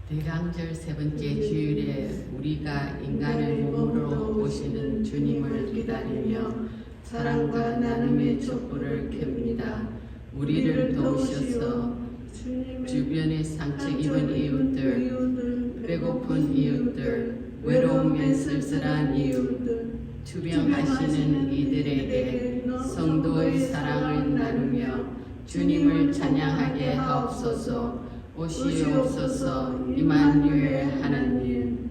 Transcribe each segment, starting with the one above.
대강절 세 번째 주일에 우리가 인간의 몸으로 오시는 주님을 기다리며 사랑과 나눔의 촛불을 켭니다. 우리를 도우셔서 주변에 상처 입은 이웃들, 배고픈 이웃들, 외로움에 쓸쓸한 이웃, 투병하시는 이들에게 성도의 사랑을 나누며 주님을 찬양하게 하옵소서. 오시옵소서. 임마누엘 하나님.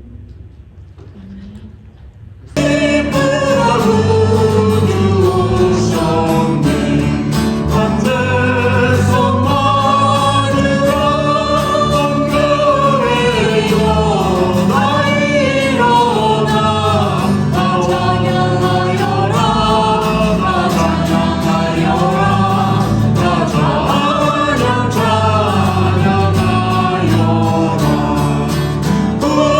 Oh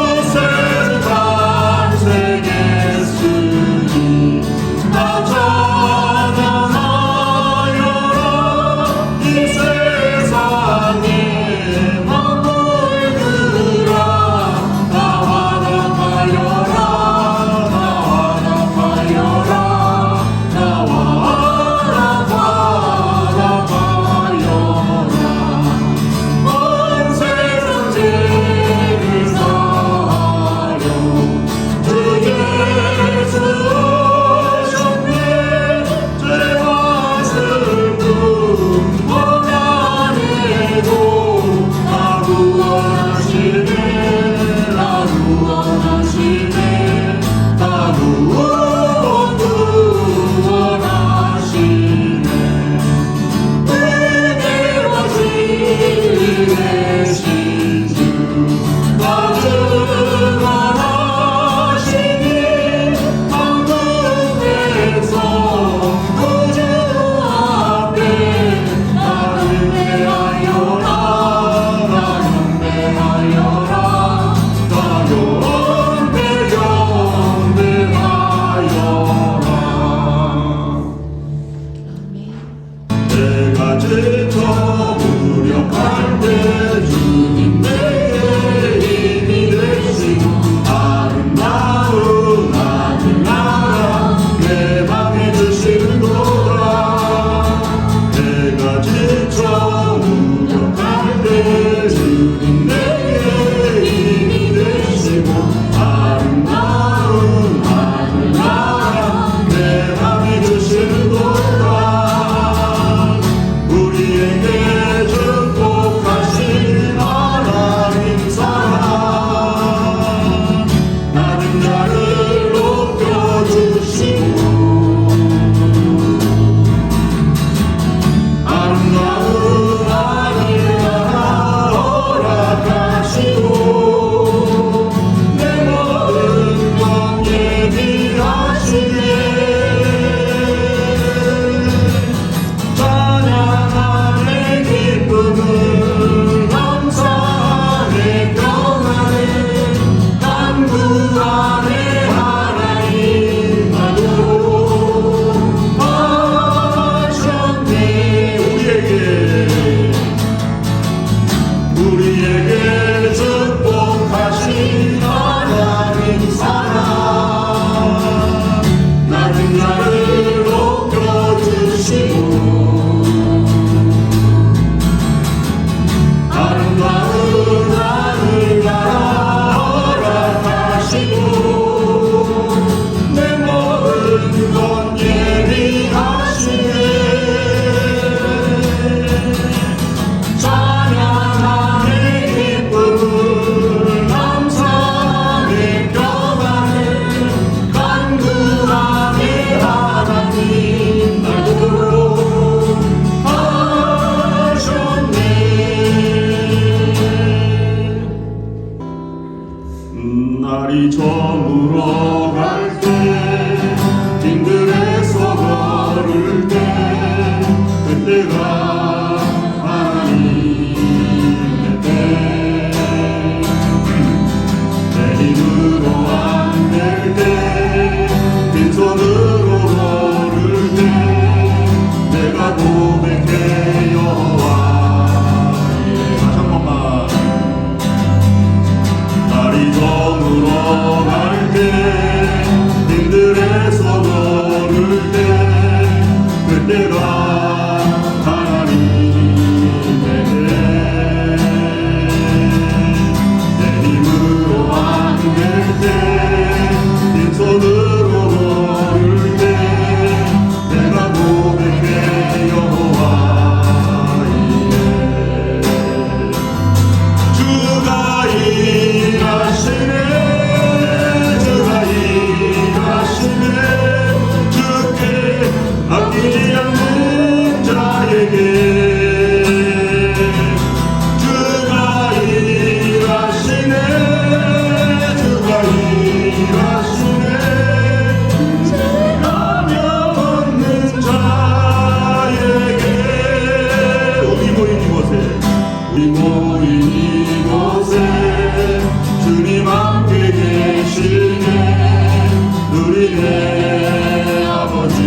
우리의 아버지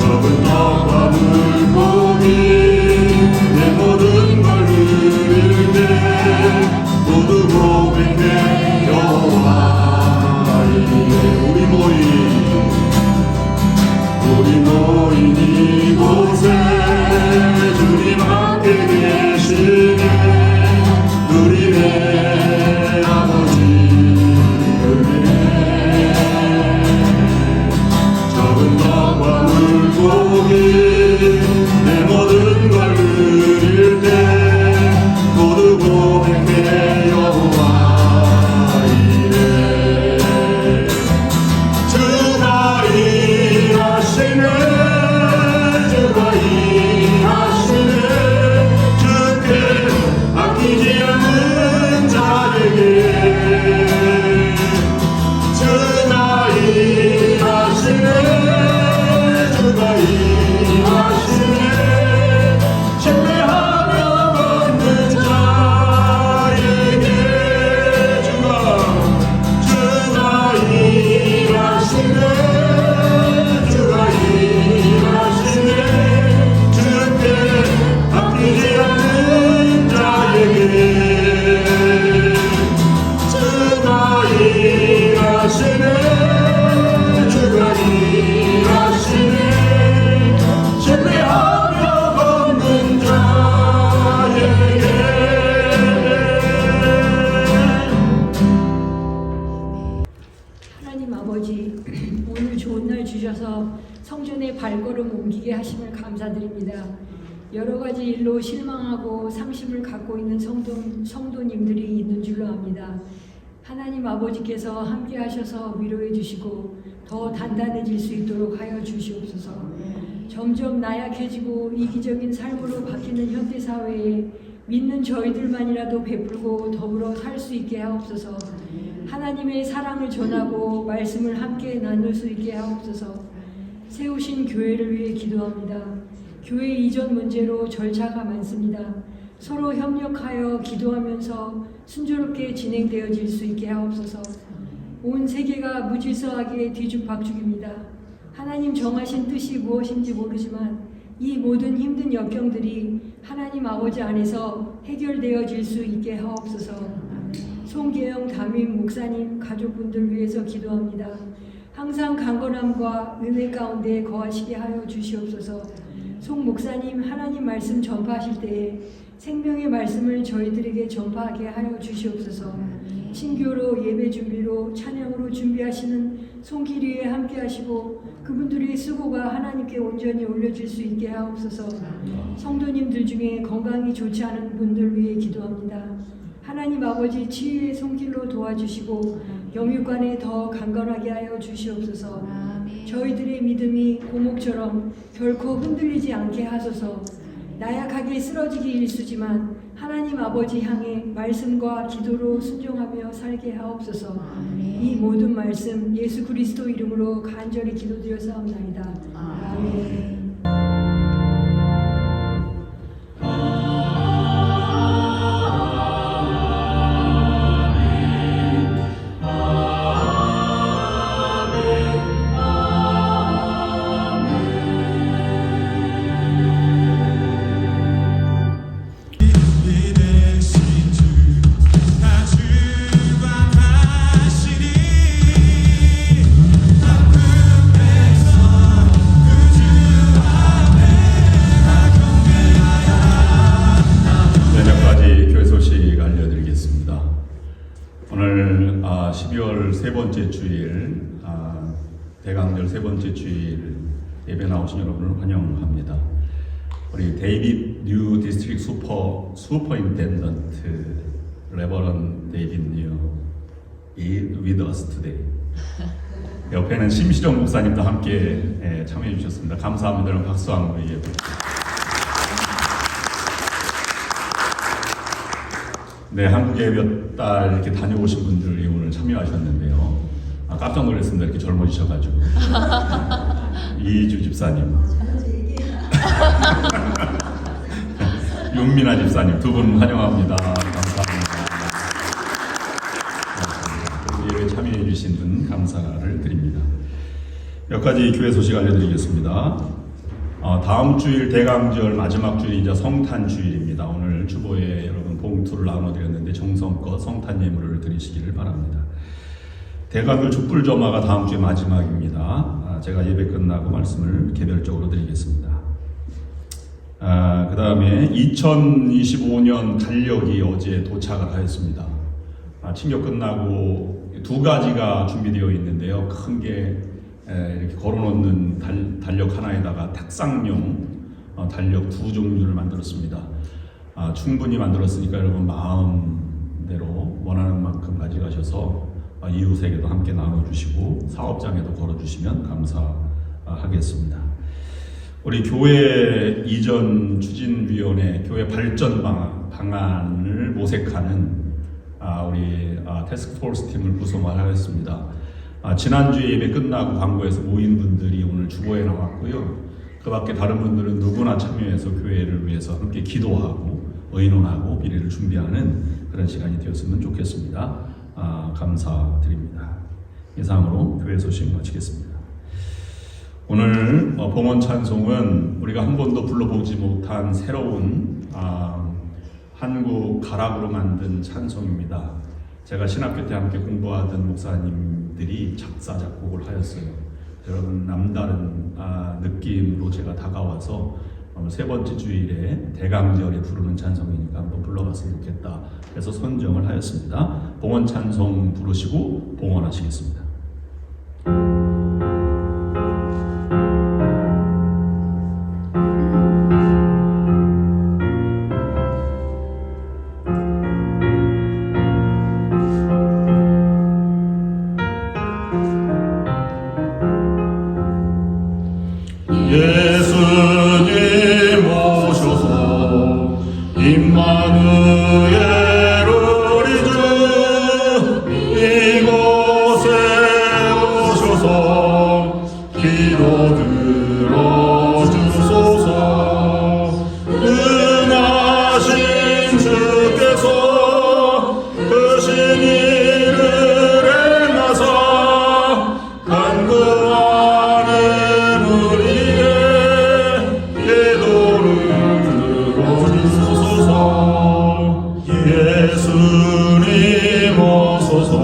적은 떡과 물고기 내 모든 걸 누릴 때 모두 고백해 여호와 이에 우리 모인 이곳에 주님 함께 계시네 우리의 아버지 적은 떡과 물고기 내 모든 걸 누릴 때 모두 고백해 여호와 이래 주가 일하시네 주가 일하시네 주께 아끼지 않는 자에게 주가 일하시네 주가 일하시네 신뢰하며 걷는 자에게 주가 일하시네 주가 일하시네 주께 아끼지 않는 자에게 주가 일하시네 주가 일하시네 신뢰하며 걷는 자에게 하나님 아버지, 오늘 좋은 날 주셔서 성전에 발걸음 옮기게 하심을 감사드립니다. 여러 가지 일로 실망하고 상심을 갖고 있는 성도님들이 있는 줄로 압니다. 하나님 아버지께서 함께 하셔서 위로해 주시고 더 단단해질 수 있도록 하여 주시옵소서. 점점 나약해지고 이기적인 삶으로 바뀌는 현대사회에 믿는 저희들만이라도 베풀고 더불어 살 수 있게 하옵소서. 하나님의 사랑을 전하고 말씀을 함께 나눌 수 있게 하옵소서. 세우신 교회를 위해 기도합니다. 교회 이전 문제로 절차가 많습니다. 서로 협력하여 기도하면서 순조롭게 진행되어질 수 있게 하옵소서. 온 세계가 무질서하게 뒤죽박죽입니다. 하나님 정하신 뜻이 무엇인지 모르지만 이 모든 힘든 역경들이 하나님 아버지 안에서 해결되어질 수 있게 하옵소서. 송계영 담임 목사님 가족분들 위해서 기도합니다. 항상 강건함과 은혜 가운데 거하시게 하여 주시옵소서. 송 목사님 하나님 말씀 전파하실 때에 생명의 말씀을 저희들에게 전파하게 하여 주시옵소서. 신교로 예배 준비로 찬양으로 준비하시는 송기리에 함께 하시고 그분들의 수고가 하나님께 온전히 올려질 수 있게 하옵소서. 성도님들 중에 건강이 좋지 않은 분들 위해 기도합니다. 하나님 아버지 치유의 손길로 도와주시고 영육간에 더 강건하게 하여 주시옵소서. 저희들의 믿음이 고목처럼 결코 흔들리지 않게 하소서. 나약하게 쓰러지기 일쑤지만 하나님 아버지 향해 말씀과 기도로 순종하며 살게 하옵소서. 이 모든 말씀 예수 그리스도 이름으로 간절히 기도드렸사옵나이다. 아멘. 오늘 12월 세 번째 주일, 대강절 세 번째 주일 예배 나오신 여러분을 환영합니다. 우리 데이빗 뉴 디스트릭 슈퍼인텐던트 레버런 데이빗 뉴 with us today. 옆에는 심시정 목사님도 함께 참여해 주셨습니다. 감사합니다. 여러분 박수 한번 예배. 네, 한국에 몇 달 이렇게 다녀오신 분들이 오늘 참여하셨는데요. 깜짝 놀랐습니다. 이렇게 젊어지셔가지고. 이주 집사님, 윤민아 집사님 두 분 환영합니다. 감사합니다. 주신 분 감사를 드립니다. 몇 가지 교회 소식 알려드리겠습니다. 다음 주일 대강절 마지막 주일이자 성탄 주일입니다. 오늘 주보에 여러분 봉투를 나눠드렸는데 정성껏 성탄 예물을 드리시기를 바랍니다. 대강절 촛불점화가 다음 주에 마지막입니다. 제가 예배 끝나고 말씀을 개별적으로 드리겠습니다. 그 다음에 2025년 달력이 어제 도착을 하였습니다. 친교 끝나고 두 가지가 준비되어 있는데요. 큰 게 이렇게 걸어놓는 달력 하나에다가 탁상용 달력 두 종류를 만들었습니다. 충분히 만들었으니까 여러분 마음대로 원하는 만큼 가져가셔서 이웃에게도 함께 나눠주시고 사업장에도 걸어주시면 감사하겠습니다. 우리 교회 이전 추진위원회 교회 발전 방안을 모색하는 우리 태스크포스 팀을 구성하였습니다. 지난주에 예배 끝나고 광고에서 모인 분들이 오늘 주보에 나왔고요. 그 밖에 다른 분들은 누구나 참여해서 교회를 위해서 함께 기도하고 의논하고 미래를 준비하는 그런 시간이 되었으면 좋겠습니다. 감사드립니다. 이상으로 교회 소식 마치겠습니다. 오늘 봉헌 찬송은 우리가 한 번도 불러보지 못한 새로운 한국 가락으로 만든 찬송입니다. 제가 신학교 때 함께 공부하던 목사님들이 작사 작곡을 하였어요. 여러분 남다른 느낌으로 제가 다가와서 오늘 세 번째 주일에 대강절에 부르는 찬송이니까 한번 불러봤으면 좋겠다. 그래서 선정을 하였습니다. 봉헌 찬송 부르시고 봉헌하시겠습니다. 예수님 오셔서 임마누엘 우리 주 이곳에 오셔서 기도 들어주소서. 은하신 주께서 크신 일을 행하사 간구하는 우리의 기도를 들어주소서. 예수님 오소서.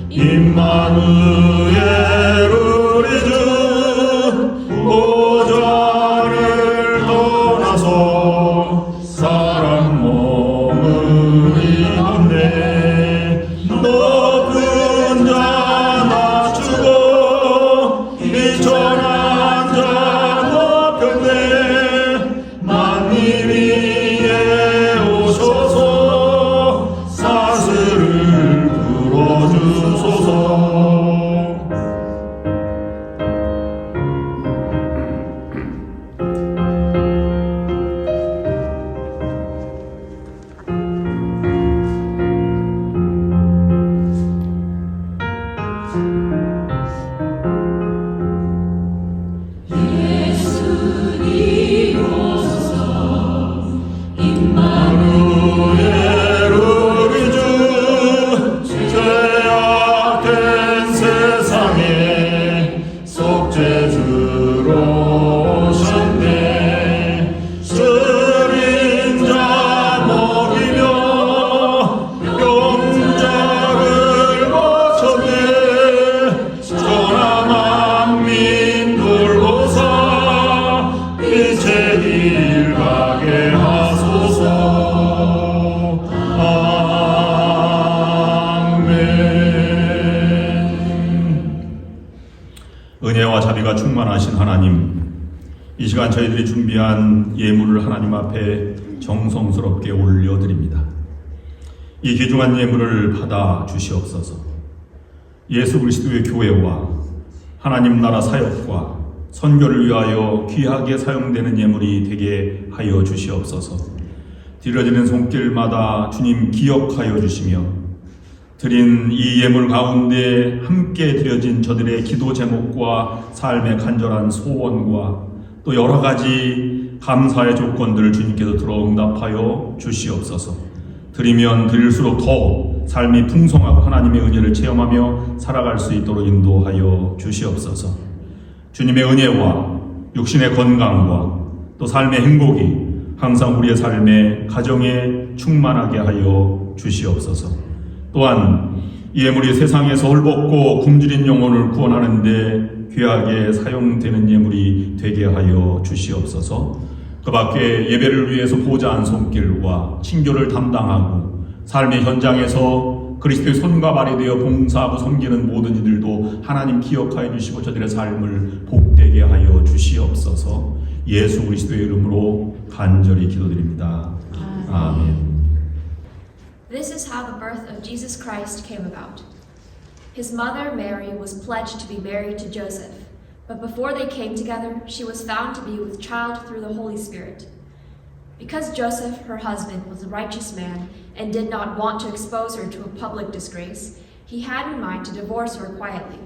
임마누엘 우리 주 보좌를 떠나서 사람 몸을 입었네. 높은 자 낮추고 미천한 자 높였네. 만민 위에 오셔서 사슬을 풀어주소서. 임마누엘 우리 주 죄악된 세상에 속죄주로 오셨네. 쓰린 자 먹이며 병자를 고쳤네. 전하 만민 돌보사 빛의 길 가게 하소서. 은혜와 자비가 충만하신 하나님, 이 시간 저희들이 준비한 예물을 하나님 앞에 정성스럽게 올려드립니다. 이 귀중한 예물을 받아 주시옵소서. 예수 그리스도의 교회와 하나님 나라 사역과 선교를 위하여 귀하게 사용되는 예물이 되게 하여 주시옵소서. 드려지는 손길마다 주님 기억하여 주시며 드린 이 예물 가운데 함께 드려진 저들의 기도 제목과 삶의 간절한 소원과 또 여러 가지 감사의 조건들을 주님께서 들어 응답하여 주시옵소서. 드리면 드릴수록 더 삶이 풍성하고 하나님의 은혜를 체험하며 살아갈 수 있도록 인도하여 주시옵소서. 주님의 은혜와 육신의 건강과 또 삶의 행복이 항상 우리의 삶에 가정에 충만하게 하여 주시옵소서. 또한 이 예물이 세상에서 헐벗고 굶주린 영혼을 구원하는 데 귀하게 사용되는 예물이 되게 하여 주시옵소서. 그 밖에 예배를 위해서 보좌한 손길과 친교를 담당하고 삶의 현장에서 그리스도의 손과 발이 되어 봉사하고 섬기는 모든 이들도 하나님 기억하여 주시고 저들의 삶을 복되게 하여 주시옵소서. 예수 그리스도의 이름으로 간절히 기도드립니다. 아멘. This is how the birth of Jesus Christ came about. His mother Mary was pledged to be married to Joseph, but before they came together, she was found to be with child through the Holy Spirit. Because Joseph, her husband, was a righteous man and did not want to expose her to a public disgrace, he had in mind to divorce her quietly.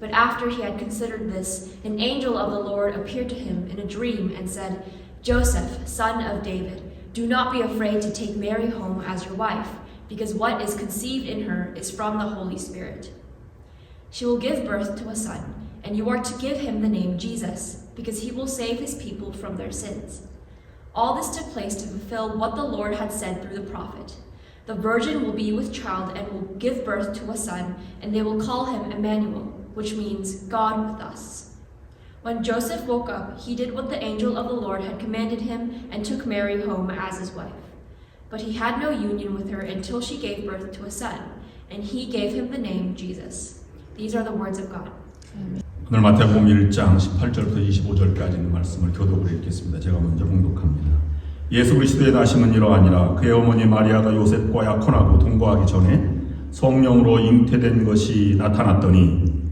But after he had considered this, an angel of the Lord appeared to him in a dream and said, "Joseph, son of David, do not be afraid to take Mary home as your wife, because what is conceived in her is from the Holy Spirit. She will give birth to a son, and you are to give him the name Jesus, because he will save his people from their sins." All this took place to fulfill what the Lord had said through the prophet. The virgin will be with child and will give birth to a son, and they will call him Emmanuel, which means God with us. When Joseph woke up, he did what the angel of the Lord had commanded him and took Mary home as his wife. But he had no union with her until she gave birth to a son, and he gave him the name Jesus. These are the words of God. 오늘 마태복음 1장 18절부터 25절까지 있는 말씀을 교독으로 읽겠습니다. 제가 먼저 봉독합니다. 예수 그리스도의 나심은 이러하니라. 그의 어머니 마리아가 요셉과 약혼하고 동거하기 전에 성령으로 잉태된 것이 나타났더니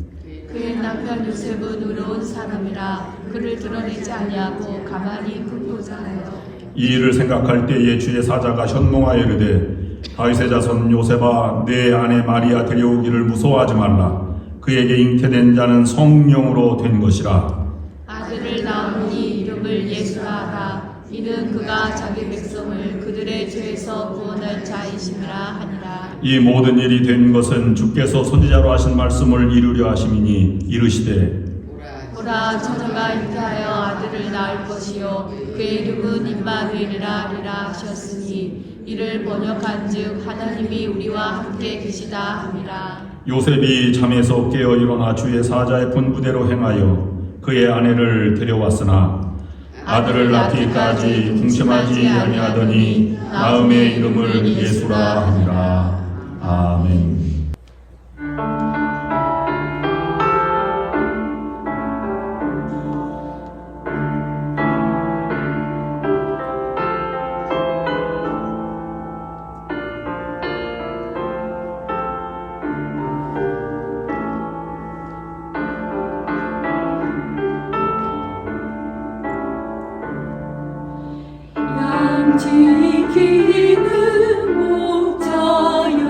그의 남편 요셉은 의로운 사람이라 그를 드러내지 아니하고 가만히 품고자 하여 이 일을 생각할 때에 주의 사자가 현몽하여 이르되 다윗의 자손 요셉아 내 아내 마리아 데려오기를 무서워하지 말라. 그에게 잉태된 자는 성령으로 된 것이라. 아들을 낳으니 이름을 예수라 하라. 이는 그가 자기 백성을 그들의 죄에서 구원할 자이심이라 하니라. 이 모든 일이 된 것은 주께서 선지자로 하신 말씀을 이루려 하심이니 이르시되 보라 처녀가 잉태하여 아들을 낳을 것이요 그의 이름은 임마누엘이라 하리라 하셨으니 이를 번역한즉 하나님이 우리와 함께 계시다 함이라. 요셉이 잠에서 깨어 일어나 주의 사자의 분부대로 행하여 그의 아내를 데려왔으나 아들을 낳기까지 궁심하지 아니하더니 낳음의 이름을 예수라 하니라. 아멘. 지키는 목자여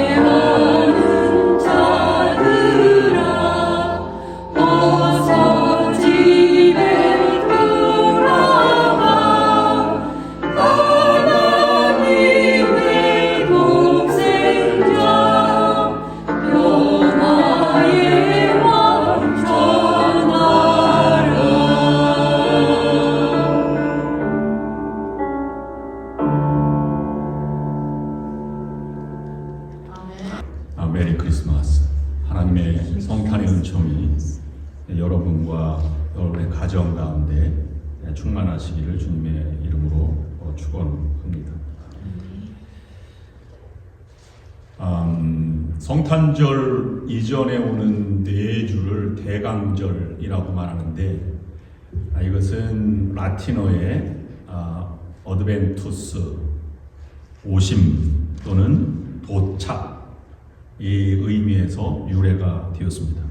순례하는 자들아 어서 집에 돌아와 하나님의 독생자 평화의 왕 전하라. 메리 크리스마스. 하나님의 성탄의 은총이 여러분과 여러분의 가정 가운데 충만하시기를 주님의 이름으로 축원합니다. 성탄절 이전에 오는 네 주를 대강절이라고 말하는데, 이것은 라틴어의 어드벤투스, 오심 또는 도착 이 의미에서 유래가 되었습니다.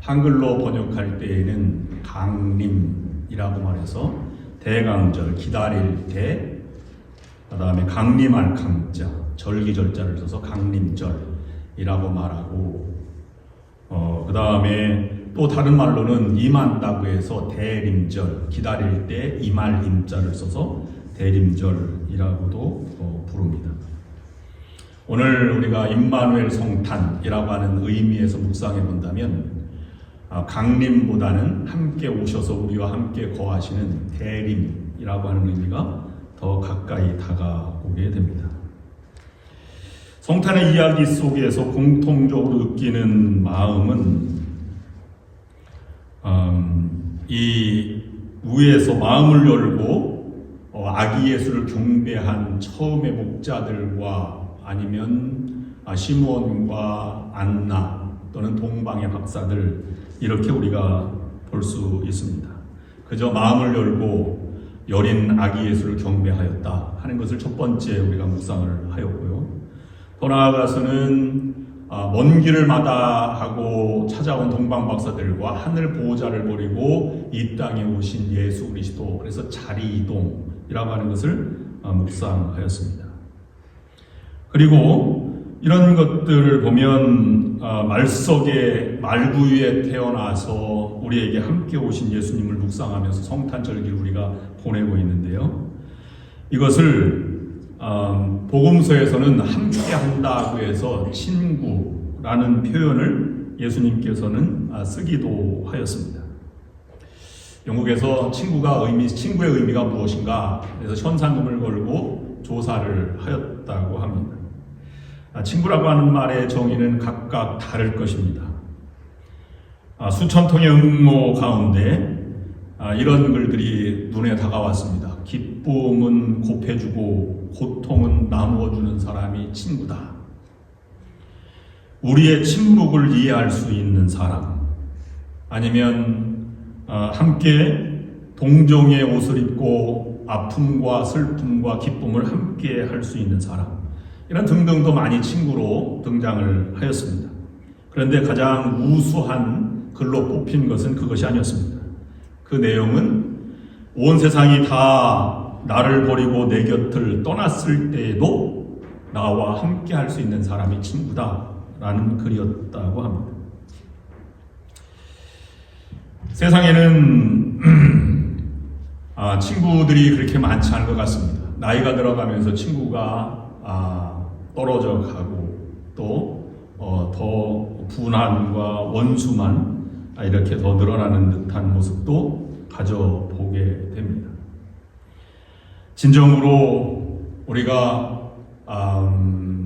한글로 번역할 때에는 강림이라고 말해서 대강절, 기다릴 때, 그 다음에 강림할 강자, 절기절자를 써서 강림절이라고 말하고, 그 다음에 또 다른 말로는 임한다고 해서 대림절, 기다릴 때 임할 임자를 써서 대림절이라고도 부릅니다. 오늘 우리가 임마누엘 성탄이라고 하는 의미에서 묵상해 본다면, 강림보다는 함께 오셔서 우리와 함께 거하시는 대림이라고 하는 의미가 더 가까이 다가오게 됩니다. 성탄의 이야기 속에서 공통적으로 느끼는 마음은 이 위에서 마음을 열고 아기 예수를 경배한 처음의 목자들과 아니면 시므온과 안나 또는 동방의 박사들, 이렇게 우리가 볼 수 있습니다. 그저 마음을 열고 여린 아기 예수를 경배하였다 하는 것을 첫 번째 우리가 묵상을 하였고요. 더 나아가서는 먼 길을 마다하고 찾아온 동방 박사들과 하늘 보호자를 버리고 이 땅에 오신 예수 그리스도, 그래서 자리 이동이라고 하는 것을 묵상하였습니다. 그리고 이런 것들을 보면 말석에 말구유에 태어나서 우리에게 함께 오신 예수님을 묵상하면서 성탄절기를 우리가 보내고 있는데요. 이것을 복음서에서는 함께 한다고 해서 친구라는 표현을 예수님께서는 쓰기도 하였습니다. 영국에서 친구의 의미가 무엇인가, 그래서 현상금을 걸고 조사를 하였다고 합니다. 친구라고 하는 말의 정의는 각각 다를 것입니다. 수천 통의 응모 가운데 이런 글들이 눈에 다가왔습니다. 기쁨은 곱해주고 고통은 나누어주는 사람이 친구다. 우리의 침묵을 이해할 수 있는 사람, 아니면 함께 동정의 옷을 입고 아픔과 슬픔과 기쁨을 함께 할 수 있는 사람, 이런 등등도 많이 친구로 등장을 하였습니다. 그런데 가장 우수한 글로 뽑힌 것은 그것이 아니었습니다. 그 내용은 온 세상이 다 나를 버리고 내 곁을 떠났을 때에도 나와 함께 할 수 있는 사람이 친구다라는 글이었다고 합니다. 세상에는 친구들이 그렇게 많지 않은 것 같습니다. 나이가 들어가면서 친구가 떨어져 가고 또 더 분한과 원수만 이렇게 더 늘어나는 듯한 모습도 가져보게 됩니다. 진정으로 우리가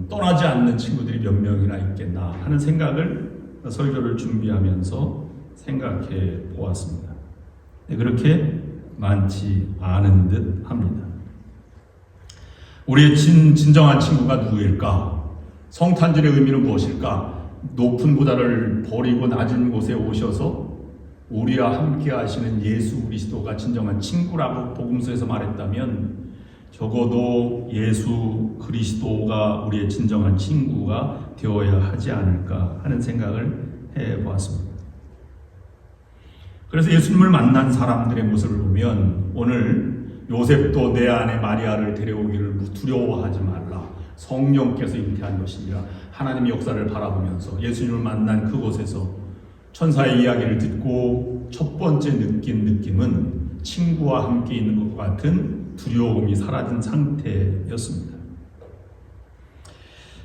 떠나지 않는 친구들이 몇 명이나 있겠나 하는 생각을 설교를 준비하면서 생각해 보았습니다. 그렇게 많지 않은 듯 합니다. 우리의 진정한 친구가 누구일까? 성탄절의 의미는 무엇일까? 높은 부다를 버리고 낮은 곳에 오셔서 우리와 함께 하시는 예수 그리스도가 진정한 친구라고 복음서에서 말했다면, 적어도 예수 그리스도가 우리의 진정한 친구가 되어야 하지 않을까 하는 생각을 해보았습니다. 그래서 예수님을 만난 사람들의 모습을 보면, 오늘 요셉도 내 아내 마리아를 데려오기를 두려워하지 말라, 성령께서 잉태한 것이니라. 하나님의 역사를 바라보면서 예수님을 만난 그곳에서 천사의 이야기를 듣고 첫 번째 느낀 느낌은 친구와 함께 있는 것과 같은 두려움이 사라진 상태였습니다.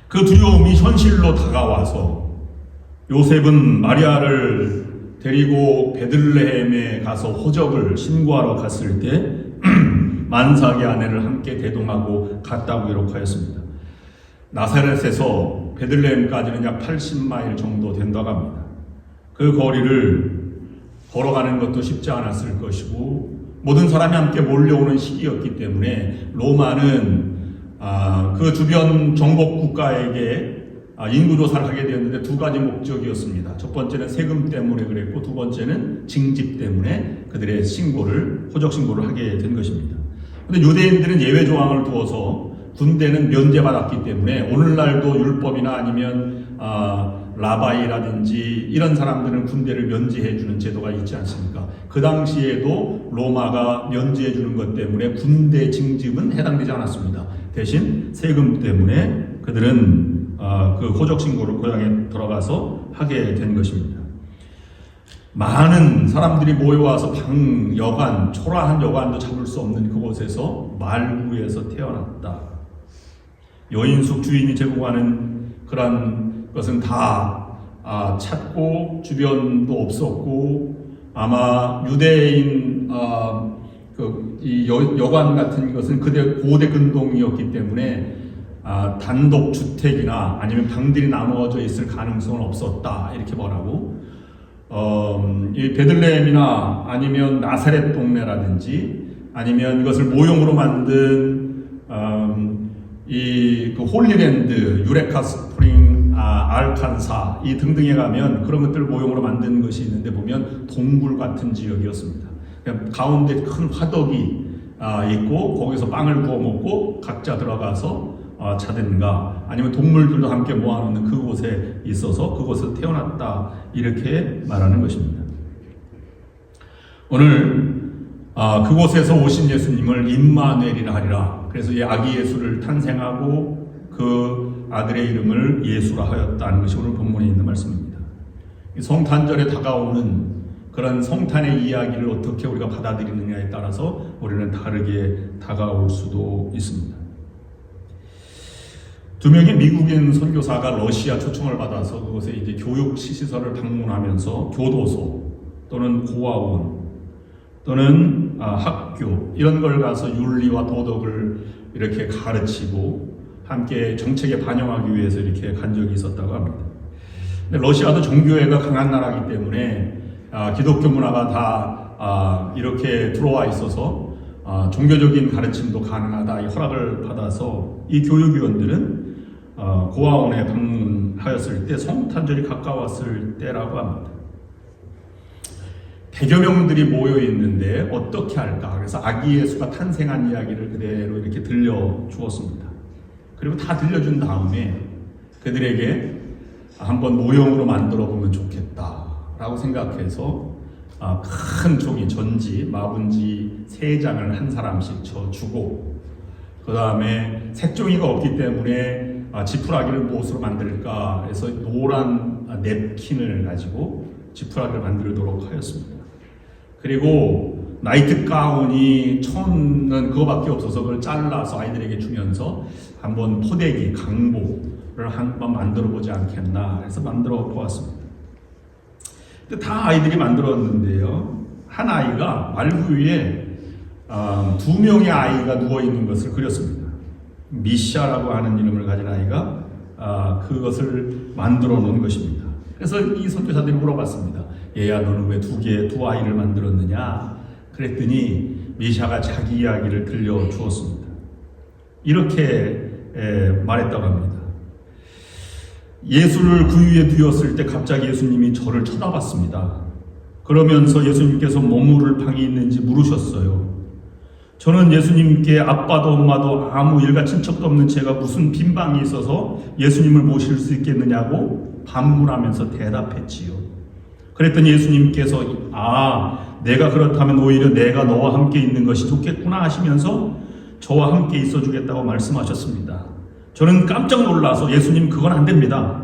그 두려움이 현실로 다가와서 요셉은 마리아를 데리고 베들레헴에 가서 호적을 신고하러 갔을 때 만삭의 아내를 함께 대동하고 갔다고 기록하였습니다. 나사렛에서 베들레헴까지는 약 80마일 정도 된다고 합니다. 그 거리를 걸어가는 것도 쉽지 않았을 것이고 모든 사람이 함께 몰려오는 시기였기 때문에 로마는 그 주변 정복 국가에게 인구조사를 하게 되었는데 두 가지 목적이었습니다. 첫 번째는 세금 때문에 그랬고 두 번째는 징집 때문에 그들의 호적 신고를 하게 된 것입니다. 그런데 유대인들은 예외 조항을 두어서 군대는 면제받았기 때문에 오늘날도 율법이나 아니면 라바이라든지 이런 사람들은 군대를 면제해주는 제도가 있지 않습니까? 그 당시에도 로마가 면제해주는 것 때문에 군대 징집은 해당되지 않았습니다. 대신 세금 때문에 그들은 그 호적 신고를 고향에 들어가서 하게 된 것입니다. 많은 사람들이 모여와서 여관, 초라한 여관도 잡을 수 없는 그곳에서 말구에서 태어났다. 여인숙 주인이 제공하는 그런 것은 다 찾고 주변도 없었고 아마 유대인 이 여관 같은 것은 고대 근동이었기 때문에 단독 주택이나 아니면 방들이 나누어져 있을 가능성은 없었다 이렇게 말하고 이 베들레헴이나 아니면 나사렛 동네라든지 아니면 이것을 모형으로 만든 그 홀리랜드, 유레카 스프링, 알칸사 이 등등에 가면 그런 것들을 모형으로 만든 것이 있는데 보면 동굴 같은 지역이었습니다. 가운데 큰 화덕이 있고 거기서 빵을 구워 먹고 각자 들어가서 자든가 아니면 동물들도 함께 모아놓는 그곳에 있어서 그곳에서 태어났다 이렇게 말하는 것입니다. 오늘 그곳에서 오신 예수님을 임마누엘이라 하리라. 그래서 이 아기 예수를 탄생하고 그 아들의 이름을 예수라 하였다는 것이 오늘 본문에 있는 말씀입니다. 성탄절에 다가오는 그런 성탄의 이야기를 어떻게 우리가 받아들이느냐에 따라서 우리는 다르게 다가올 수도 있습니다. 두 명의 미국인 선교사가 러시아 초청을 받아서 그곳에 이제 교육 시설을 방문하면서 교도소 또는 고아원 또는 학교 이런 걸 가서 윤리와 도덕을 이렇게 가르치고 함께 정책에 반영하기 위해서 이렇게 간 적이 있었다고 합니다. 근데 러시아도 정교회가 강한 나라이기 때문에 기독교 문화가 다 이렇게 들어와 있어서 종교적인 가르침도 가능하다 이 허락을 받아서 이 교육위원들은 고아원에 방문하였을 때 성탄절이 가까웠을 때라고 합니다. 100여 명들이 모여 있는데 어떻게 할까? 그래서 아기 예수가 탄생한 이야기를 그대로 이렇게 들려주었습니다. 그리고 다 들려준 다음에 그들에게 한번 모형으로 만들어 보면 좋겠다라고 생각해서 큰 종이 전지, 마분지 3장을 한 사람씩 쳐주고 그 다음에 색종이가 없기 때문에 지푸라기를 무엇으로 만들까 해서 노란 냅킨을 가지고 지푸라기를 만들도록 하였습니다. 그리고 나이트 가운이 천은 그거밖에 없어서 그걸 잘라서 아이들에게 주면서 한번 포대기, 강보를 한번 만들어 보지 않겠나 해서 만들어 보았습니다. 근데 다 아이들이 만들었는데요. 한 아이가 말구 위에 2명의 아이가 누워있는 것을 그렸습니다. 미샤라고 하는 이름을 가진 아이가 그것을 만들어 놓은 것입니다. 그래서 이 선교사들이 물어봤습니다. 얘야 너는 왜 두 아이를 만들었느냐? 그랬더니 미샤가 자기 이야기를 들려주었습니다. 이렇게 말했다고 합니다. 예수를 그 위에 두었을 때 갑자기 예수님이 저를 쳐다봤습니다. 그러면서 예수님께서 머무를 방이 있는지 물으셨어요. 저는 예수님께 아빠도 엄마도 아무 일가 친척도 없는 제가 무슨 빈 방이 있어서 예수님을 모실 수 있겠느냐고 반문하면서 대답했지요. 그랬더니 예수님께서 내가 그렇다면 오히려 내가 너와 함께 있는 것이 좋겠구나 하시면서 저와 함께 있어 주겠다고 말씀하셨습니다. 저는 깜짝 놀라서 예수님 그건 안 됩니다.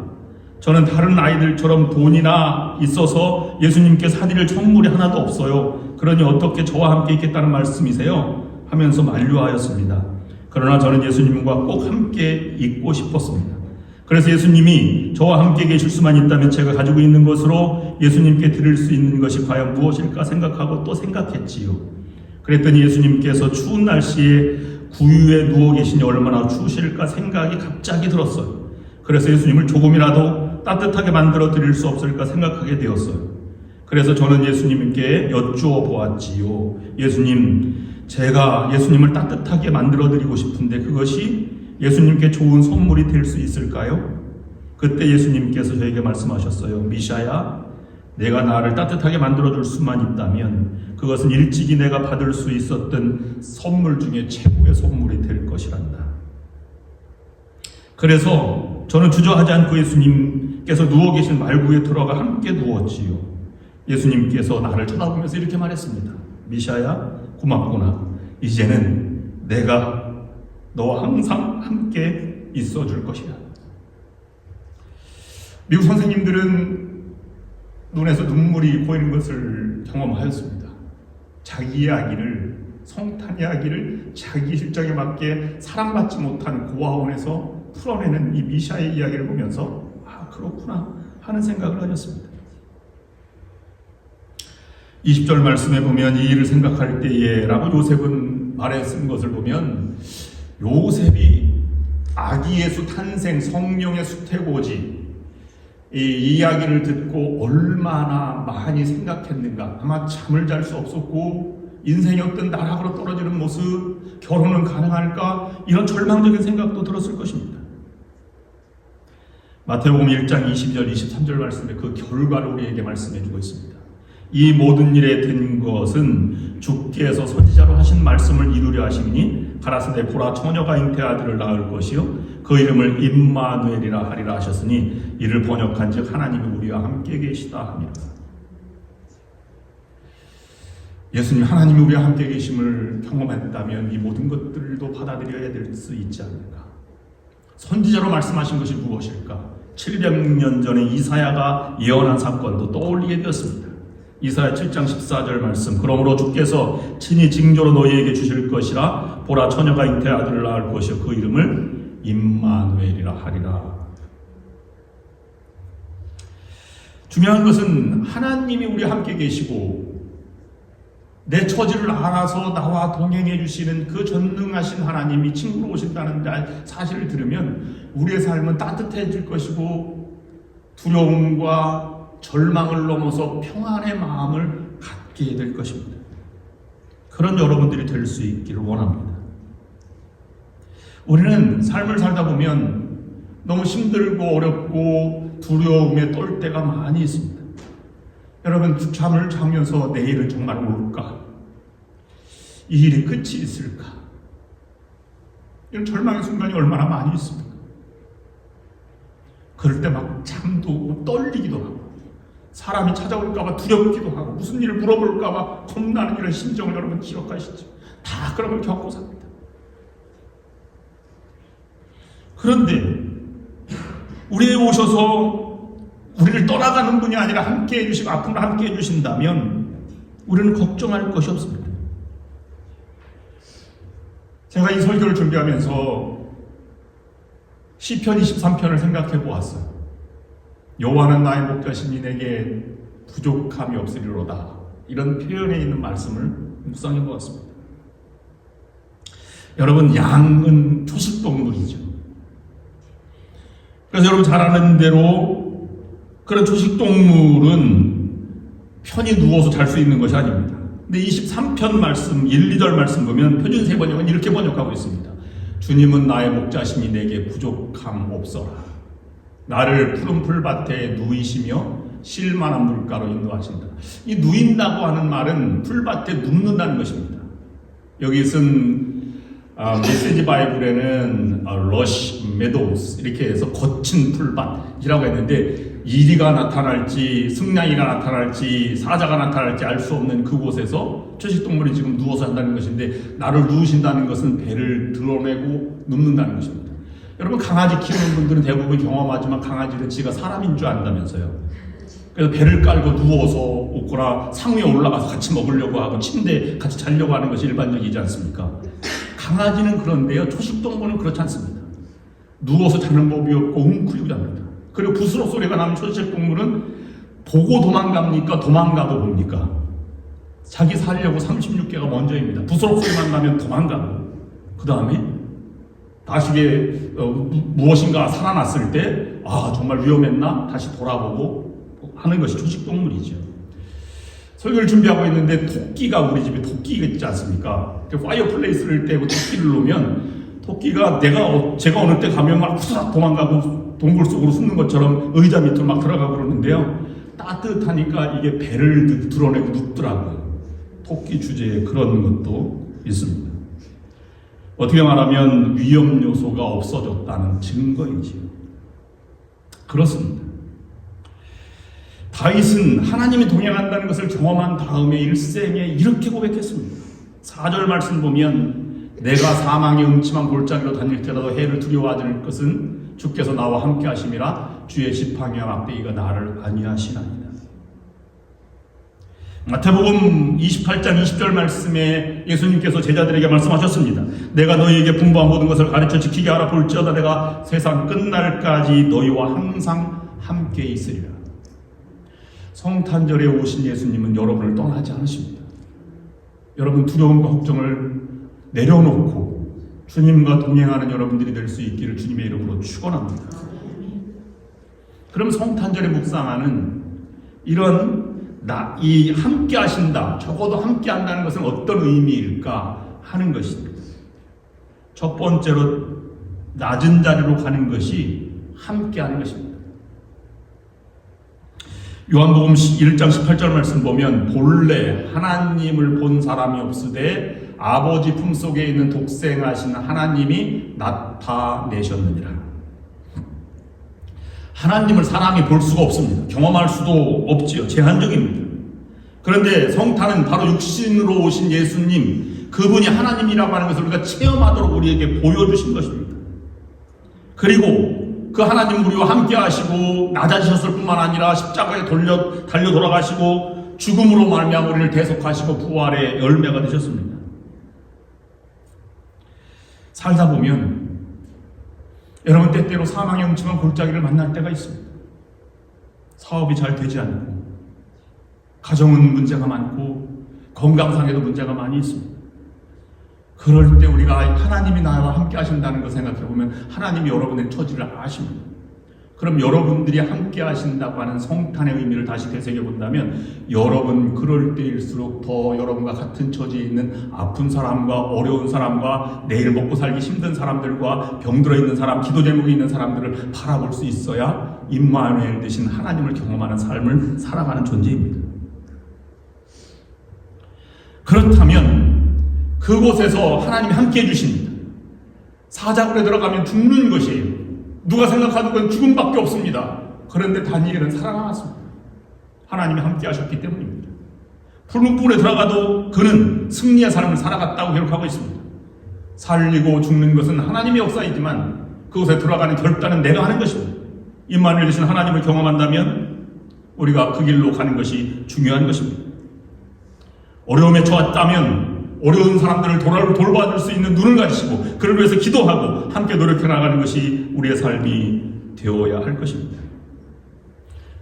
저는 다른 아이들처럼 돈이나 있어서 예수님께 사드릴 선물이 하나도 없어요. 그러니 어떻게 저와 함께 있겠다는 말씀이세요? 하면서 만류하였습니다. 그러나 저는 예수님과 꼭 함께 있고 싶었습니다. 그래서 예수님이 저와 함께 계실 수만 있다면 제가 가지고 있는 것으로 예수님께 드릴 수 있는 것이 과연 무엇일까 생각하고 또 생각했지요. 그랬더니 예수님께서 추운 날씨에 구유에 누워 계시니 얼마나 추우실까 생각이 갑자기 들었어요. 그래서 예수님을 조금이라도 따뜻하게 만들어 드릴 수 없을까 생각하게 되었어요. 그래서 저는 예수님께 여쭈어 보았지요. 예수님, 제가 예수님을 따뜻하게 만들어 드리고 싶은데 그것이 예수님께 좋은 선물이 될 수 있을까요? 그때 예수님께서 저에게 말씀하셨어요. 미샤야, 내가 나를 따뜻하게 만들어줄 수만 있다면 그것은 일찍이 내가 받을 수 있었던 선물 중에 최고의 선물이 될 것이란다. 그래서 저는 주저하지 않고 예수님께서 누워 계신 말구에 들어가 함께 누웠지요. 예수님께서 나를 쳐다보면서 이렇게 말했습니다. 미샤야, 고맙구나. 이제는 내가 너와 항상 함께 있어줄 것이야. 미국 선생님들은 눈에서 눈물이 고이는 것을 경험하였습니다. 자기 이야기를, 성탄 이야기를 자기 실정에 맞게 사랑받지 못한 고아원에서 풀어내는 이 미샤의 이야기를 보면서 아, 그렇구나 하는 생각을 하였습니다. 20절 말씀에 보면 이 일을 생각할 때에 라고 요셉은 말에 쓴 것을 보면 요셉이 아기 예수 탄생 성령의 수태고지 이 이야기를 듣고 얼마나 많이 생각했는가. 아마 잠을 잘 수 없었고 인생이 어떤 나락으로 떨어지는 모습, 결혼은 가능할까 이런 절망적인 생각도 들었을 것입니다. 마태복음 1장 20절 23절 말씀에 그 결과를 우리에게 말씀해 주고 있습니다. 이 모든 일에 된 것은 주께서 선지자로 하신 말씀을 이루려 하시니 가라사대 보라 처녀가 잉태 아들을 낳을 것이요 그 이름을 임마누엘이라 하리라 하셨으니 이를 번역한즉 하나님이 우리와 함께 계시다 하니라. 예수님 하나님이 우리와 함께 계심을 경험했다면 이 모든 것들도 받아들여야 될 수 있지 않을까. 선지자로 말씀하신 것이 무엇일까? 700년 전에 이사야가 예언한 사건도 떠올리게 되었습니다. 이사야 7장 14절 말씀. 그러므로 주께서 친히 징조로 너희에게 주실 것이라 보라 처녀가 잉태 아들을 낳을 것이요 그 이름을 임마누엘이라 하리라. 중요한 것은 하나님이 우리와 함께 계시고 내 처지를 알아서 나와 동행해 주시는 그 전능하신 하나님이 친구로 오신다는 사실을 들으면 우리의 삶은 따뜻해질 것이고 두려움과 절망을 넘어서 평안의 마음을 갖게 될 것입니다. 그런 여러분들이 될 수 있기를 원합니다. 우리는 삶을 살다 보면 너무 힘들고 어렵고 두려움에 떨 때가 많이 있습니다. 여러분 잠을 자면서 내일은 정말 올까? 이 일이 끝이 있을까? 이런 절망의 순간이 얼마나 많이 있습니까? 그럴 때 막 잠도 오고 떨리기도 하고 사람이 찾아올까봐 두렵기도 하고 무슨 일을 물어볼까봐 겁나는 이런 심정을 여러분 기억하시죠? 다 그런 걸 겪고 삽니다. 그런데 우리에 오셔서 우리를 떠나가는 분이 아니라 함께 해주시고 앞으로 함께 해주신다면 우리는 걱정할 것이 없습니다. 제가 이 설교를 준비하면서 시편 23편을 생각해 보았어요. 여호와는 나의 목자시니 내게 부족함이 없으리로다. 이런 표현에 있는 말씀을 묵상해 보았습니다. 여러분 양은 초식동물이죠. 그래서 여러분 잘 아는 대로 그런 초식동물은 편히 누워서 잘 수 있는 것이 아닙니다. 근데 23편 말씀 1, 2절 말씀 보면 표준세 번역은 이렇게 번역하고 있습니다. 주님은 나의 목자시니 내게 부족함 없어라. 나를 푸른 풀밭에 누이시며 쉴만한 물가로 인도하신다. 이 누인다고 하는 말은 풀밭에 눕는다는 것입니다. 여기 쓴 메시지 바이블에는 러쉬 메도우스 이렇게 해서 거친 풀밭이라고 했는데 이리가 나타날지 승냥이가 나타날지 사자가 나타날지 알 수 없는 그곳에서 초식동물이 지금 누워서 한다는 것인데 나를 누우신다는 것은 배를 드러내고 눕는다는 것입니다. 여러분 강아지 키우는 분들은 대부분 경험하지만 강아지는 지가 사람인 줄 안다면서요. 그래서 배를 깔고 누워서 오거나 상 위에 올라가서 같이 먹으려고 하고 침대에 같이 자려고 하는 것이 일반적이지 않습니까? 강아지는 그런데요, 초식동물은 그렇지 않습니다. 누워서 자는 법이 없고 웅크리고 잡니다. 그리고 부스러 소리가 나면 초식동물은 보고 도망갑니까? 도망가고 봅니까? 자기 살려고 36개가 먼저입니다. 부스러 소리만 나면 도망가고, 그 다음에 다시게 무엇인가 살아났을 때 정말 위험했나? 다시 돌아보고 하는 것이 초식동물이죠. 설교를 준비하고 있는데 토끼가, 우리 집에 토끼가 있지 않습니까? 파이어플레이스를 떼고 토끼를 놓으면 토끼가 제가 어느 때 가면 막 후다닥 도망가고 동굴 속으로 숨는 것처럼 의자 밑으로 막 들어가고 그러는데요. 따뜻하니까 이게 배를 드러내고 눕더라고요. 토끼 주제에 그런 것도 있습니다. 어떻게 말하면 위험 요소가 없어졌다는 증거이지요. 그렇습니다. 다윗은 하나님이 동행한다는 것을 경험한 다음에 일생에 이렇게 고백했습니다. 4절 말씀 보면 내가 사망의 음침한 골짜기로 다닐지라도 해를 두려워하지 않을 것은 주께서 나와 함께 하심이라 주의 지팡이와 막대기가 나를 안위하시나이다. 마태복음 28장 20절 말씀에 예수님께서 제자들에게 말씀하셨습니다. 내가 너희에게 분부한 모든 것을 가르쳐 지키게 하라. 볼지어다 내가 세상 끝날까지 너희와 항상 함께 있으리라. 성탄절에 오신 예수님은 여러분을 떠나지 않으십니다. 여러분 두려움과 걱정을 내려놓고 주님과 동행하는 여러분들이 될 수 있기를 주님의 이름으로 축원합니다. 그럼 성탄절에 묵상하는 이 함께 하신다, 적어도 함께 한다는 것은 어떤 의미일까 하는 것입니다. 첫 번째로 낮은 자리로 가는 것이 함께 하는 것입니다. 요한복음 1장 18절 말씀 보면 본래 하나님을 본 사람이 없으되 아버지 품속에 있는 독생하신 하나님이 나타내셨느니라. 하나님을 사람이 볼 수가 없습니다. 경험할 수도 없지요. 제한적입니다. 그런데 성탄은 바로 육신으로 오신 예수님, 그분이 하나님이라고 하는 것을 우리가 체험하도록 우리에게 보여주신 것입니다. 그리고 그 하나님 우리와 함께 하시고 낮아지셨을 뿐만 아니라 십자가에 달려 돌아가시고 죽음으로 말미암아 우리를 대속하시고 부활의 열매가 되셨습니다. 살다 보면 여러분 때때로 사망의 음침한 골짜기를 만날 때가 있습니다. 사업이 잘 되지 않고 가정은 문제가 많고 건강상에도 문제가 많이 있습니다. 그럴 때 우리가 하나님이 나와 함께 하신다는 걸 생각해보면 하나님이 여러분의 처지를 아십니다. 그럼 여러분들이 함께 하신다고 하는 성탄의 의미를 다시 되새겨본다면 여러분 그럴 때일수록 더 여러분과 같은 처지에 있는 아픈 사람과 어려운 사람과 내일 먹고 살기 힘든 사람들과 병들어 있는 사람, 기도 제목이 있는 사람들을 바라볼 수 있어야 임마누엘 되신 하나님을 경험하는 삶을 살아가는 존재입니다. 그렇다면 그곳에서 하나님이 함께 해주십니다. 사자굴에 들어가면 죽는 것이에요. 누가 생각하는 건 죽음밖에 없습니다. 그런데 다니엘은 살아남았습니다. 하나님이 함께 하셨기 때문입니다. 붉은 뿔에 들어가도 그는 승리의 삶을 살아갔다고 기록하고 있습니다. 살리고 죽는 것은 하나님의 역사이지만 그곳에 들어가는 결단은 내가 하는 것입니다. 임마누엘 되신 하나님을 경험한다면 우리가 그 길로 가는 것이 중요한 것입니다. 어려움에 처했다면 어려운 사람들을 돌봐줄 수 있는 눈을 가지시고 그를 위해서 기도하고 함께 노력해 나가는 것이 우리의 삶이 되어야 할 것입니다.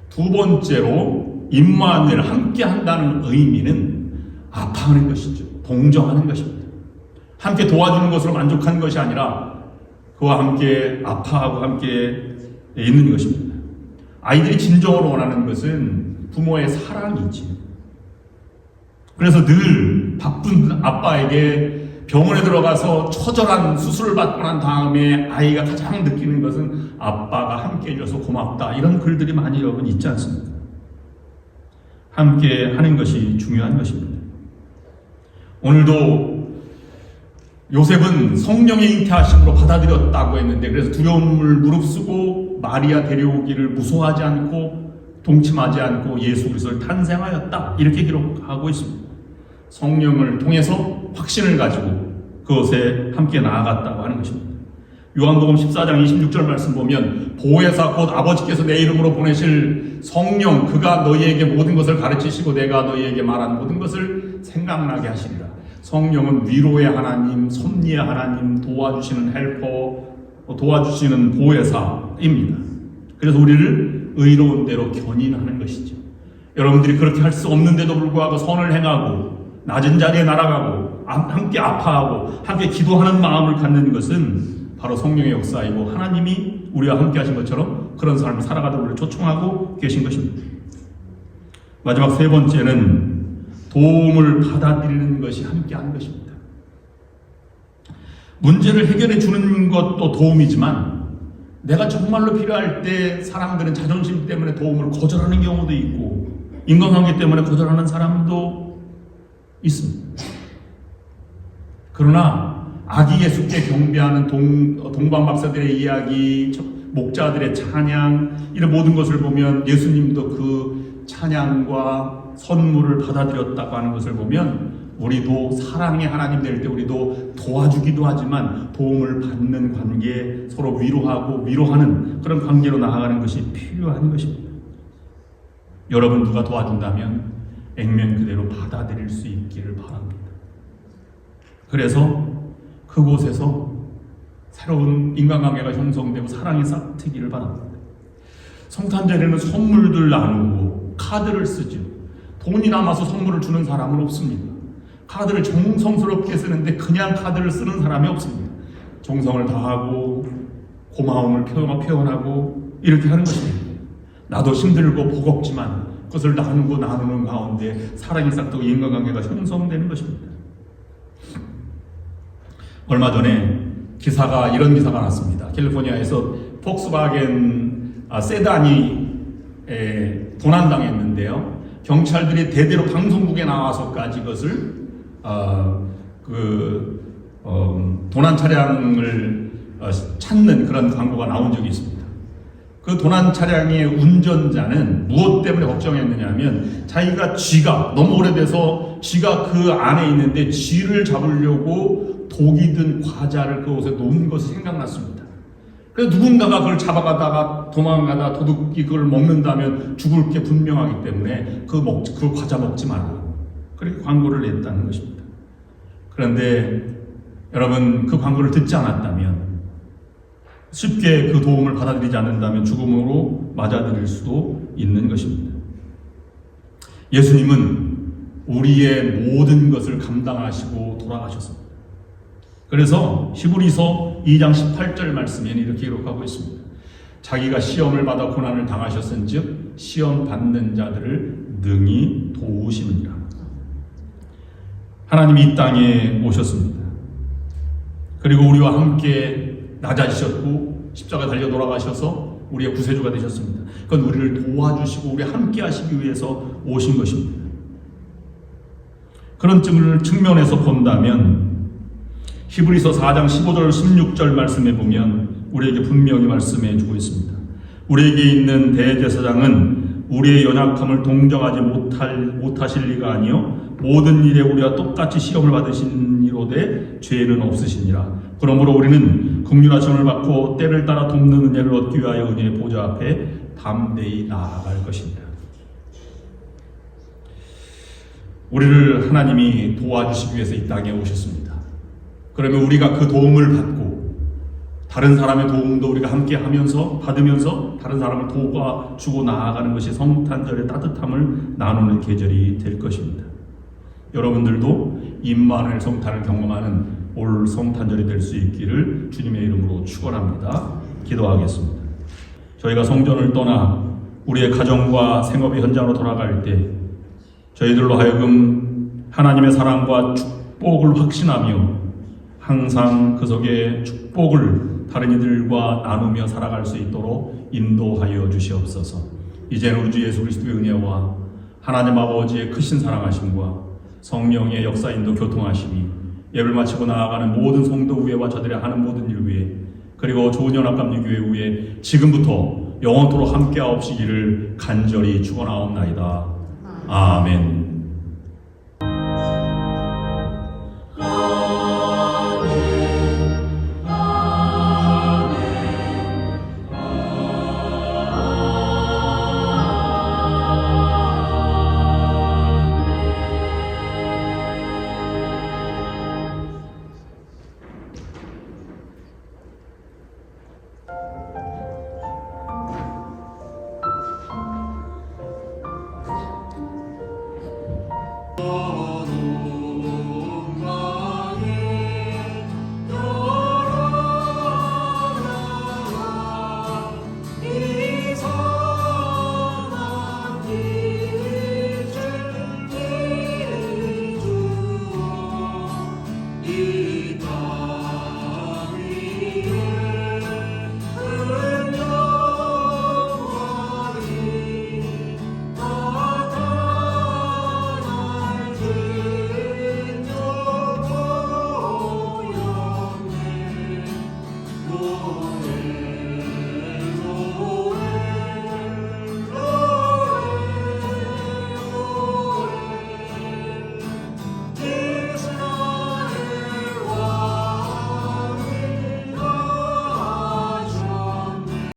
두 번째로 임마누엘 함께 한다는 의미는 아파하는 것이죠. 동정하는 것입니다. 함께 도와주는 것으로 만족하는 것이 아니라 그와 함께 아파하고 함께 있는 것입니다. 아이들이 진정으로 원하는 것은 부모의 사랑이지. 그래서 늘 바쁜 아빠에게 병원에 들어가서 처절한 수술을 받고 난 다음에 아이가 가장 느끼는 것은 아빠가 함께 해줘서 고맙다. 이런 글들이 많이 여러분 있지 않습니까? 함께 하는 것이 중요한 것입니다. 오늘도 요셉은 성령의 잉태하심으로 받아들였다고 했는데 그래서 두려움을 무릅쓰고 마리아 데려오기를 무서워하지 않고 동침하지 않고 예수 그리스도를 탄생하였다. 이렇게 기록하고 있습니다. 성령을 통해서 확신을 가지고 그것에 함께 나아갔다고 하는 것입니다. 요한복음 14장 26절 말씀 보면 보혜사 곧 아버지께서 내 이름으로 보내실 성령 그가 너희에게 모든 것을 가르치시고 내가 너희에게 말한 모든 것을 생각나게 하시리라. 성령은 위로의 하나님, 섭리의 하나님, 도와주시는 헬퍼, 도와주시는 보혜사입니다. 그래서 우리를 의로운 대로 견인하는 것이죠. 여러분들이 그렇게 할 수 없는데도 불구하고 선을 행하고 낮은 자리에 날아가고 함께 아파하고 함께 기도하는 마음을 갖는 것은 바로 성령의 역사이고 하나님이 우리와 함께 하신 것처럼 그런 삶을 살아가도록 우리를 초청하고 계신 것입니다. 마지막 세 번째는 도움을 받아들이는 것이 함께하는 것입니다. 문제를 해결해 주는 것도 도움이지만 내가 정말로 필요할 때 사람들은 자존심 때문에 도움을 거절하는 경우도 있고 인간관계 때문에 거절하는 사람도 있습니다. 그러나 아기 예수께 경배하는 동방박사들의 이야기, 목자들의 찬양 이런 모든 것을 보면 예수님도 그 찬양과 선물을 받아들였다고 하는 것을 보면 우리도 사랑의 하나님 될 때 우리도 도와주기도 하지만 도움을 받는 관계, 서로 위로하고 위로하는 그런 관계로 나아가는 것이 필요한 것입니다. 여러분 누가 도와준다면 액면 그대로 받아들일 수 있기를 바랍니다. 그래서 그곳에서 새로운 인간관계가 형성되고 사랑이 싹트기를 바랍니다. 성탄절에는 선물들 나누고 카드를 쓰죠. 돈이 남아서 선물을 주는 사람은 없습니다. 카드를 정성스럽게 쓰는데 그냥 카드를 쓰는 사람이 없습니다. 정성을 다하고 고마움을 표현하고 이렇게 하는 것입니다. 나도 힘들고 버겁지만 그것을 나누는 가운데 사랑이 싹트고 인간관계가 형성되는 것입니다. 얼마 전에 이런 기사가 났습니다. 캘리포니아에서 폭스바겐 세단이 도난당했는데요. 경찰들이 대대로 방송국에 나와서까지 그것을 도난 차량을 찾는 그런 광고가 나온 적이 있습니다. 그 도난 차량의 운전자는 무엇 때문에 걱정했느냐면 자기가 쥐가 너무 오래돼서 쥐가 그 안에 있는데 쥐를 잡으려고 독이 든 과자를 그곳에 놓은 것이 생각났습니다. 그래서 누군가가 그걸 잡아가다가 도망가다 도둑이 그걸 먹는다면 죽을 게 분명하기 때문에 그 과자 먹지 말라고 그렇게 광고를 냈다는 것입니다. 그런데 여러분 그 광고를 듣지 않았다면 쉽게 그 도움을 받아들이지 않는다면 죽음으로 맞아들일 수도 있는 것입니다. 예수님은 우리의 모든 것을 감당하시고 돌아가셨습니다. 그래서 히브리서 2장 18절 말씀에는 이렇게 기록하고 있습니다. 자기가 시험을 받아 고난을 당하셨은즉 시험 받는 자들을 능히 도우시느니라. 하나님이 이 땅에 오셨습니다. 그리고 우리와 함께 낮아지셨고 십자가 달려 돌아가셔서 우리의 구세주가 되셨습니다. 그건 우리를 도와주시고 우리 함께 하시기 위해서 오신 것입니다. 그런 측면에서 본다면 히브리서 4장 15절 16절 말씀에 보면 우리에게 분명히 말씀해 주고 있습니다. 우리에게 있는 대제사장은 우리의 연약함을 동정하지 못하실 리가 아니요 모든 일에 우리와 똑같이 시험을 받으신 이로되 죄는 없으시니라. 그러므로 우리는 긍휼하심을 받고 때를 따라 돕는 은혜를 얻기 위하여 은혜의 보좌 앞에 담대히 나아갈 것이니라. 우리를 하나님이 도와주시기 위해서 이 땅에 오셨습니다. 그러면 우리가 그 도움을 받고 다른 사람의 도움도 우리가 함께 하면서 받으면서 다른 사람을 도와주고 나아가는 것이 성탄절의 따뜻함을 나누는 계절이 될 것입니다. 여러분들도 임마누엘 성탄을 경험하는 올 성탄절이 될 수 있기를 주님의 이름으로 축원합니다. 기도하겠습니다. 저희가 성전을 떠나 우리의 가정과 생업의 현장으로 돌아갈 때 저희들로 하여금 하나님의 사랑과 축복을 확신하며 항상 그 속에 축복을 다른 이들과 나누며 살아갈 수 있도록 인도하여 주시옵소서. 이제는 우리 주 예수 그리스도의 은혜와 하나님 아버지의 크신 사랑하심과 성령의 역사인도 교통하심이 예배를 마치고 나아가는 모든 성도 위에와 저들이 하는 모든 일 위에 그리고 좋은 연합감리교회 위에 지금부터 영원토록 함께하옵시기를 간절히 축원하옵나이다. 아멘.